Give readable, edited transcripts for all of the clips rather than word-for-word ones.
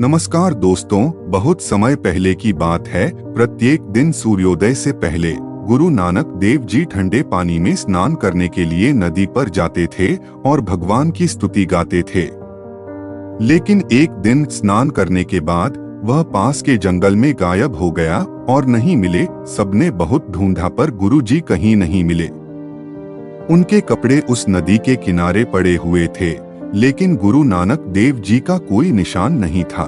नमस्कार दोस्तों, बहुत समय पहले की बात है। प्रत्येक दिन सूर्योदय से पहले गुरु नानक देव जी ठंडे पानी में स्नान करने के लिए नदी पर जाते थे और भगवान की स्तुति गाते थे। लेकिन एक दिन स्नान करने के बाद वह पास के जंगल में गायब हो गया और नहीं मिले। सबने बहुत ढूंढा पर गुरु जी कहीं नहीं मिले। उनके कपड़े उस नदी के किनारे पड़े हुए थे, लेकिन गुरु नानक देव जी का कोई निशान नहीं था।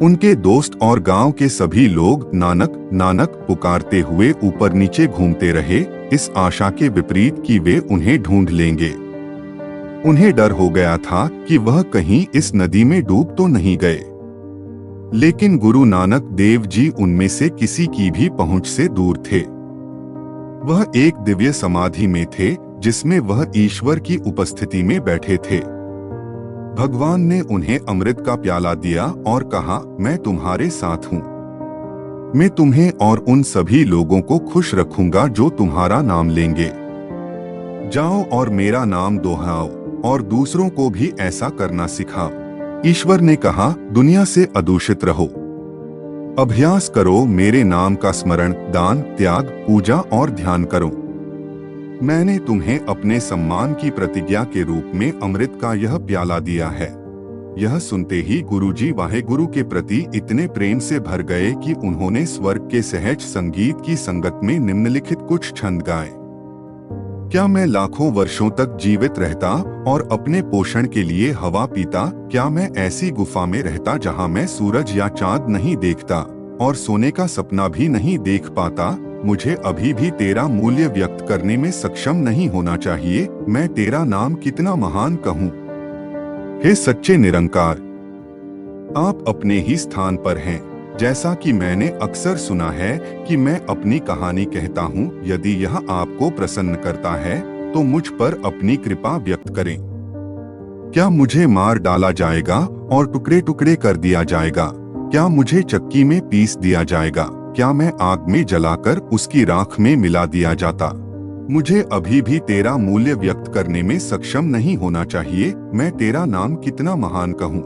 उनके दोस्त और गांव के सभी लोग नानक नानक पुकारते हुए ऊपर नीचे घूमते रहे, इस आशा के विपरीत कि वे उन्हें ढूंढ लेंगे। उन्हें डर हो गया था कि वह कहीं इस नदी में डूब तो नहीं गए। लेकिन गुरु नानक देव जी उनमें से किसी की भी पहुंच से दूर थे। वह एक दिव्य समाधि में थे जिसमें वह ईश्वर की उपस्थिति में बैठे थे। भगवान ने उन्हें अमृत का प्याला दिया और कहा, मैं तुम्हारे साथ हूँ। मैं तुम्हें और उन सभी लोगों को खुश रखूंगा जो तुम्हारा नाम लेंगे। जाओ और मेरा नाम दोहराओ और दूसरों को भी ऐसा करना सिखाओ। ईश्वर ने कहा, दुनिया से अदूषित रहो। अभ्यास करो, मेरे नाम का स्मरण, दान, त्याग, पूजा और ध्यान करो। मैंने तुम्हें अपने सम्मान की प्रतिज्ञा के रूप में अमृत का यह प्याला दिया है। यह सुनते ही गुरुजी वाहेगुरु के प्रति इतने प्रेम से भर गए कि उन्होंने स्वर्ग के सहज संगीत की संगत में निम्नलिखित कुछ छंद गाए। क्या मैं लाखों वर्षों तक जीवित रहता और अपने पोषण के लिए हवा पीता? क्या मैं ऐसी गुफा में रहता जहां मैं सूरज या चांद नहीं देखता और सोने का सपना भी नहीं देख पाता? मुझे अभी भी तेरा मूल्य व्यक्त करने में सक्षम नहीं होना चाहिए। मैं तेरा नाम कितना महान कहूँ। हे सच्चे निरंकार, आप अपने ही स्थान पर हैं। जैसा कि मैंने अक्सर सुना है कि मैं अपनी कहानी कहता हूँ, यदि यह आपको प्रसन्न करता है तो मुझ पर अपनी कृपा व्यक्त करें। क्या मुझे मार डाला जाएगा और टुकड़े टुकड़े कर दिया जाएगा? क्या मुझे चक्की में पीस दिया जाएगा? क्या मैं आग में जलाकर उसकी राख में मिला दिया जाता? मुझे अभी भी तेरा मूल्य व्यक्त करने में सक्षम नहीं होना चाहिए। मैं तेरा नाम कितना महान कहूँ।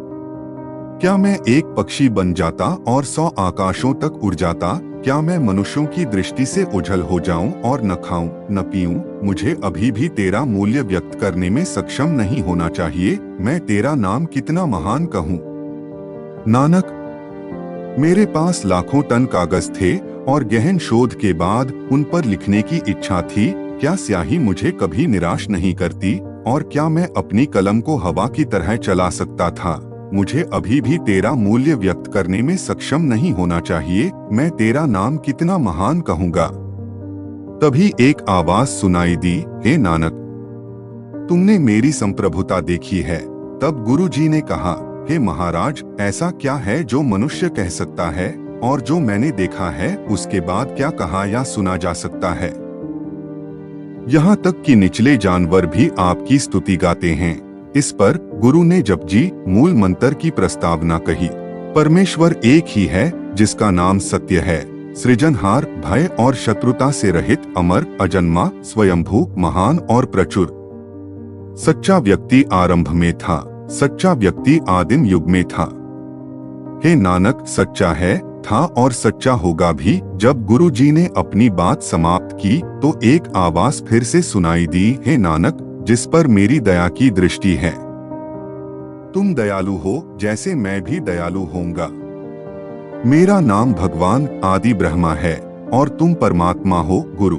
क्या मैं एक पक्षी बन जाता और 100 आकाशों तक उड़ जाता? क्या मैं मनुष्यों की दृष्टि से ओझल हो जाऊं और न खाऊं न पीऊं? मुझे अभी भी तेरा मूल्य व्यक्त करने में सक्षम नहीं होना चाहिए। मैं तेरा नाम कितना महान कहूँ। नानक, मेरे पास लाखों टन कागज थे और गहन शोध के बाद उन पर लिखने की इच्छा थी। क्या स्याही मुझे कभी निराश नहीं करती? और क्या मैं अपनी कलम को हवा की तरह चला सकता था? मुझे अभी भी तेरा मूल्य व्यक्त करने में सक्षम नहीं होना चाहिए। मैं तेरा नाम कितना महान कहूँगा। तभी एक आवाज सुनाई दी, हे नानक, तुमने मेरी संप्रभुता देखी है। तब गुरु जी ने कहा, हे महाराज, ऐसा क्या है जो मनुष्य कह सकता है और जो मैंने देखा है उसके बाद क्या कहा या सुना जा सकता है? यहाँ तक कि निचले जानवर भी आपकी स्तुति गाते हैं। इस पर गुरु ने जपजी मूल मंत्र की प्रस्तावना कही। परमेश्वर एक ही है जिसका नाम सत्य है, सृजनहार, भय और शत्रुता से रहित, अमर, अजन्मा, स्वयंभू, महान और प्रचुर। सच्चा व्यक्ति आरंभ में था, सच्चा व्यक्ति आदिम युग में था। हे नानक, सच्चा है, था और सच्चा होगा भी। जब गुरु जी ने अपनी बात समाप्त की तो एक आवाज फिर से सुनाई दी, हे नानक, जिस पर मेरी दया की दृष्टि है। तुम दयालु हो जैसे मैं भी दयालु होऊंगा। मेरा नाम भगवान आदि ब्रह्मा है और तुम परमात्मा हो, गुरु।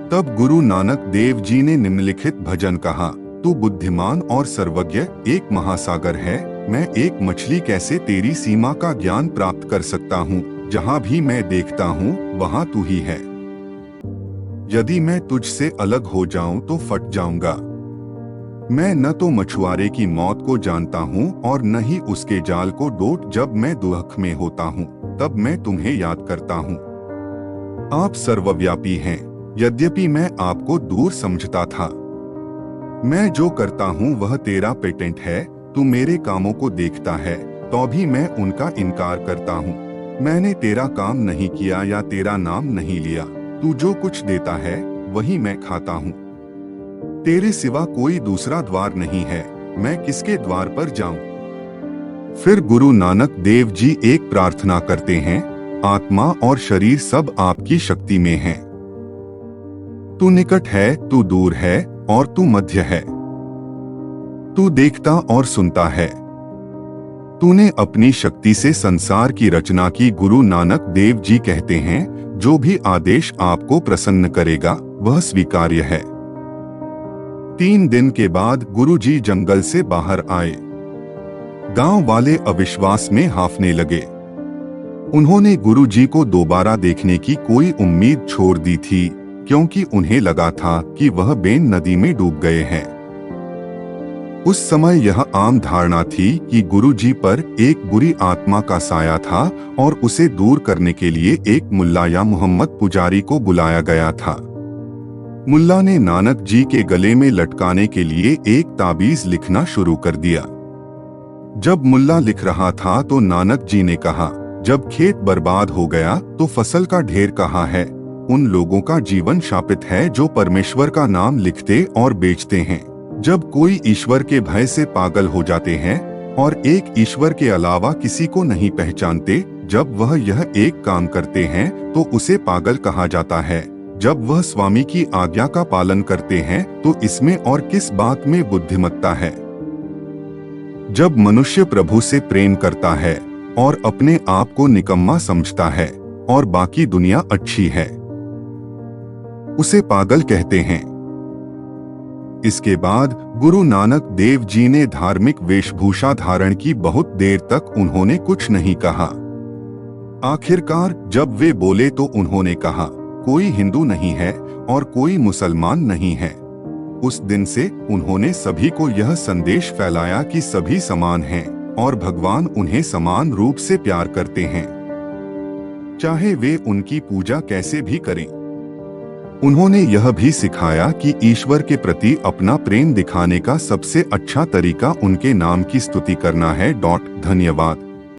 तब गुरु नानक देव जी ने निम्नलिखित भजन कहा, तू बुद्धिमान और सर्वज्ञ एक महासागर है। मैं एक मछली कैसे तेरी सीमा का ज्ञान प्राप्त कर सकता हूँ? जहाँ भी मैं देखता हूँ वहाँ तू ही है। यदि मैं तुझसे अलग हो जाऊं तो फट जाऊंगा। मैं न तो मछुआरे की मौत को जानता हूँ और न ही उसके जाल को डोट। जब मैं दुख में होता हूँ तब मैं तुम्हें याद करता हूँ। आप सर्वव्यापी हैं, यद्यपि मैं आपको दूर समझता था। मैं जो करता हूँ वह तेरा पेटेंट है। तू मेरे कामों को देखता है तो भी मैं उनका इनकार करता हूँ। मैंने तेरा काम नहीं किया या तेरा नाम नहीं लिया। तू जो कुछ देता है वही मैं खाता हूँ। तेरे सिवा कोई दूसरा द्वार नहीं है। मैं किसके द्वार पर जाऊं? फिर गुरु नानक देव जी एक प्रार्थना करते हैं, आत्मा और शरीर सब आपकी शक्ति में है। तू निकट है, तू दूर है और तू मध्य है। तू देखता और सुनता है। तूने अपनी शक्ति से संसार की रचना की। गुरु नानक देव जी कहते हैं, जो भी आदेश आपको प्रसन्न करेगा वह स्वीकार्य है। 3 दिन के बाद गुरु जी जंगल से बाहर आए। गांव वाले अविश्वास में हाफने लगे। उन्होंने गुरु जी को दोबारा देखने की कोई उम्मीद छोड़ दी थी, क्योंकि उन्हें लगा था कि वह बेन नदी में डूब गए हैं। उस समय यह आम धारणा थी कि गुरु जी पर एक बुरी आत्मा का साया था और उसे दूर करने के लिए एक मुल्ला या मोहम्मद पुजारी को बुलाया गया था। मुल्ला ने नानक जी के गले में लटकाने के लिए एक ताबीज लिखना शुरू कर दिया। जब मुल्ला लिख रहा था तो नानक जी ने कहा, जब खेत बर्बाद हो गया तो फसल का ढेर कहाँ है? उन लोगों का जीवन शापित है जो परमेश्वर का नाम लिखते और बेचते हैं। जब कोई ईश्वर के भय से पागल हो जाते हैं और एक ईश्वर के अलावा किसी को नहीं पहचानते, जब वह यह एक काम करते हैं तो उसे पागल कहा जाता है। जब वह स्वामी की आज्ञा का पालन करते हैं तो इसमें और किस बात में बुद्धिमत्ता है? जब मनुष्य प्रभु से प्रेम करता है और अपने आप को निकम्मा समझता है और बाकी दुनिया अच्छी है, उसे पागल कहते हैं। इसके बाद गुरु नानक देव जी ने धार्मिक वेशभूषा धारण की। बहुत देर तक उन्होंने कुछ नहीं कहा। आखिरकार जब वे बोले तो उन्होंने कहा, कोई हिंदू नहीं है और कोई मुसलमान नहीं है। उस दिन से उन्होंने सभी को यह संदेश फैलाया कि सभी समान हैं और भगवान उन्हें समान रूप से प्यार करते हैं, चाहे वे उनकी पूजा कैसे भी करें। उन्होंने यह भी सिखाया कि ईश्वर के प्रति अपना प्रेम दिखाने का सबसे अच्छा तरीका उनके नाम की स्तुति करना है। धन्यवाद।